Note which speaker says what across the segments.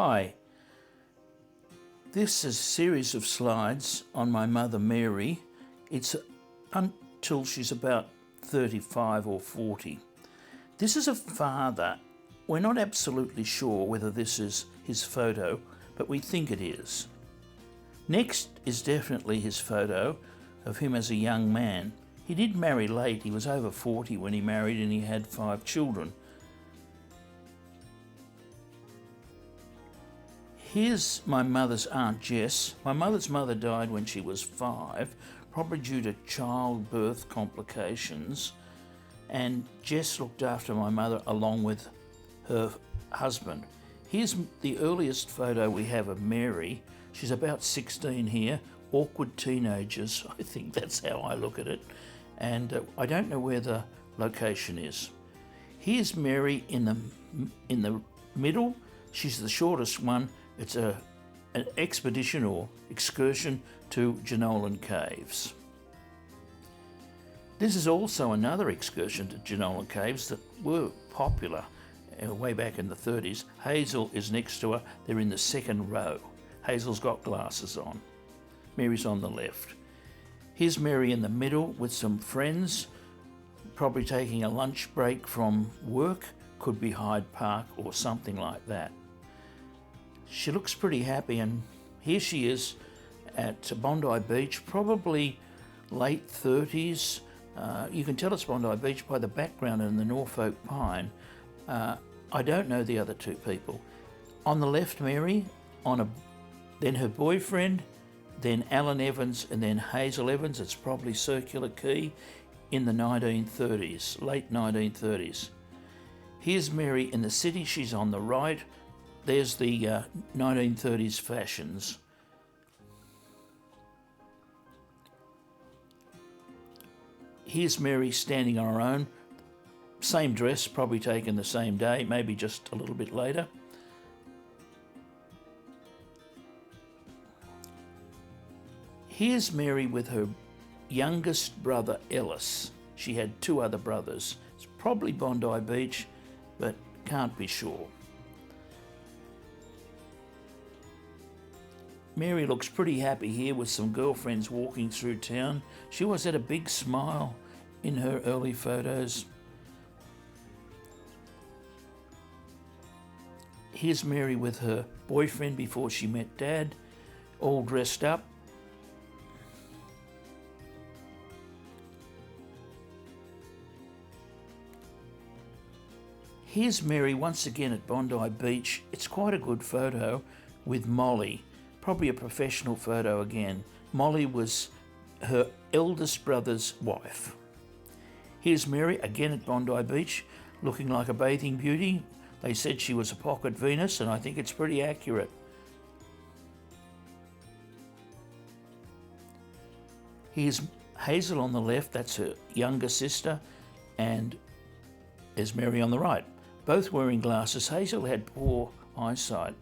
Speaker 1: Hi, this is a series of slides on my mother Mary. It's until she's about 35 or 40. This is a father. We're not absolutely sure whether this is his photo, but we think it is. Next is definitely his photo of him as a young man. He did marry late. He was over 40 when he married and he had 5 children. Here's my mother's Aunt Jess. My mother's mother died when she was 5, probably due to childbirth complications, and Jess looked after my mother along with her husband. Here's the earliest photo we have of Mary. She's about 16 here, awkward teenagers. I think that's how I look at it, and I don't know where the location is. Here's Mary in the middle. She's the shortest one. It's an expedition or excursion to Jenolan Caves. This is also another excursion to Jenolan Caves that were popular way back in the 30s. Hazel is next to her. They're in the second row. Hazel's got glasses on. Mary's on the left. Here's Mary in the middle with some friends, probably taking a lunch break from work. Could be Hyde Park or something like that. She looks pretty happy, and here she is at Bondi Beach, probably late 30s. You can tell it's Bondi Beach by the background in the Norfolk pine. I don't know the other two people. On the left, Mary, then her boyfriend, then Alan Evans, and then Hazel Evans. It's probably Circular Quay in the 1930s, late 1930s. Here's Mary in the city. She's on the right. There's the 1930s fashions. Here's Mary standing on her own. Same dress, probably taken the same day, maybe just a little bit later. Here's Mary with her youngest brother, Ellis. She had 2 other brothers. It's probably Bondi Beach, but can't be sure. Mary looks pretty happy here with some girlfriends walking through town. She always had a big smile in her early photos. Here's Mary with her boyfriend before she met Dad, all dressed up. Here's Mary once again at Bondi Beach. It's quite a good photo with Molly. Probably a professional photo again. Molly was her eldest brother's wife. Here's Mary again at Bondi Beach, looking like a bathing beauty. They said she was a pocket Venus, and I think it's pretty accurate. Here's Hazel on the left, that's her younger sister, and there's Mary on the right. Both wearing glasses. Hazel had poor eyesight.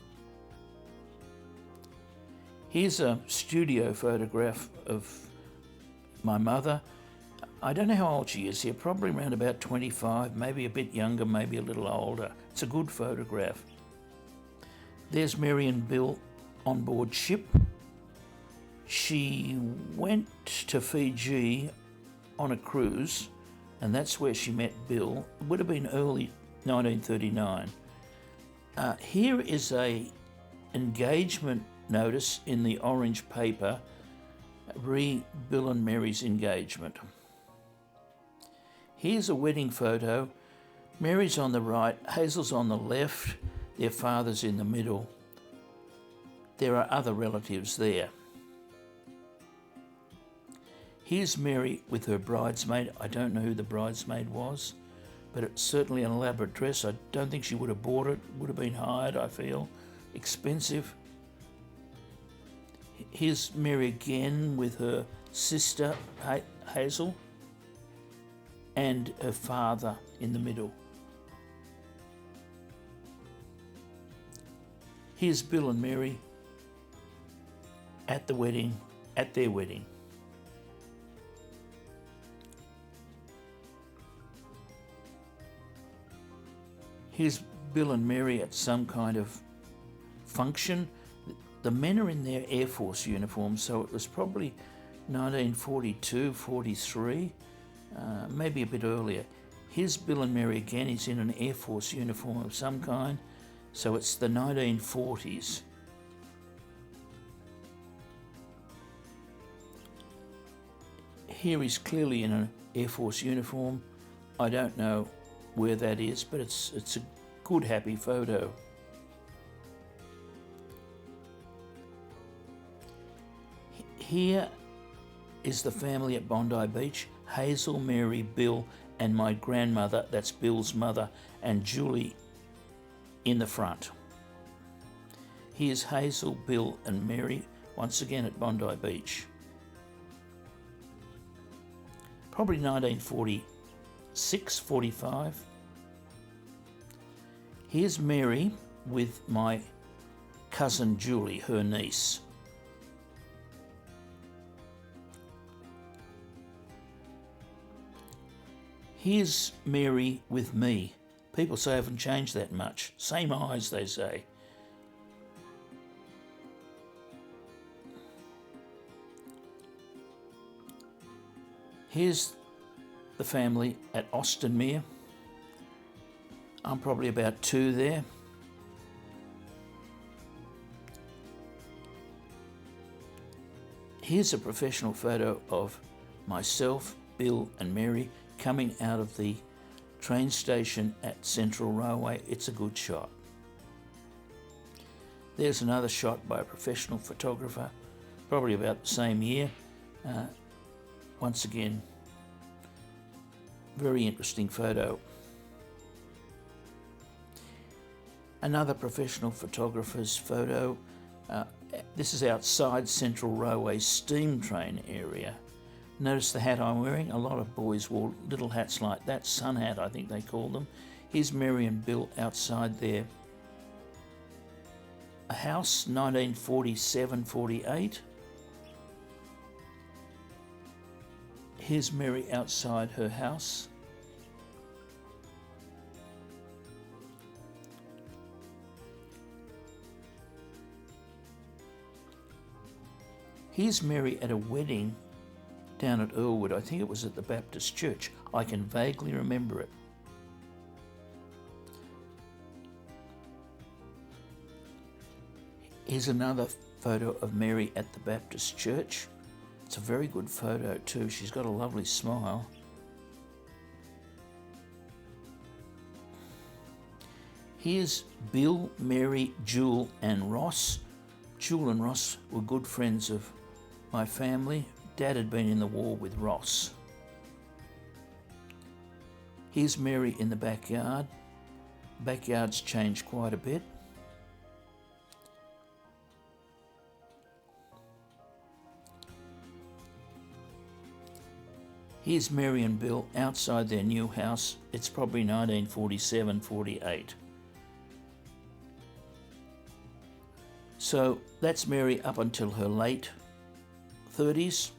Speaker 1: Here's a studio photograph of my mother. I don't know how old she is here, probably around about 25, maybe a bit younger, maybe a little older. It's a good photograph. There's Mary and Bill on board ship. She went to Fiji on a cruise, and that's where she met Bill. It would have been early 1939. Here is a engagement notice in the orange paper, Bill and Mary's engagement. Here's a wedding photo. Mary's on the right, Hazel's on the left, their father's in the middle. There are other relatives there. Here's Mary with her bridesmaid. I don't know who the bridesmaid was, but it's certainly an elaborate dress. I don't think she would have bought it. It would have been hired, I feel. Expensive. Here's Mary again with her sister, Hazel, and her father in the middle. Here's Bill and Mary at their wedding. Here's Bill and Mary at some kind of function. The men are in their Air Force uniforms, so it was probably 1942, 43, maybe a bit earlier. Here's Bill and Mary again. He's in an Air Force uniform of some kind, so it's the 1940s. Here he's clearly in an Air Force uniform. I don't know where that is, but it's a good, happy photo. Here is the family at Bondi Beach: Hazel, Mary, Bill, and my grandmother, that's Bill's mother, and Julie in the front. Here's Hazel, Bill, and Mary once again at Bondi Beach. Probably 1946, 45. Here's Mary with my cousin Julie, her niece. Here's Mary with me. People say I haven't changed that much. Same eyes, they say. Here's the family at Austinmere. I'm probably about 2 there. Here's a professional photo of myself, Bill and Mary coming out of the train station at Central Railway. It's a good shot. There's another shot by a professional photographer, probably about the same year. Once again, very interesting photo. Another professional photographer's photo. This is outside Central Railway steam train area. Notice the hat I'm wearing. A lot of boys wore little hats like that, sun hat I think they call them. Here's Mary and Bill outside there. A house, 1947-48. Here's Mary outside her house. Here's Mary at a wedding down at Earlwood. I think it was at the Baptist Church. I can vaguely remember it. Here's another photo of Mary at the Baptist Church. It's a very good photo too. She's got a lovely smile. Here's Bill, Mary, Jewel and Ross. Jewel and Ross were good friends of my family. Dad had been in the war with Ross. Here's Mary in the backyard. Backyard's changed quite a bit. Here's Mary and Bill outside their new house. It's probably 1947-48. So that's Mary up until her late 30s.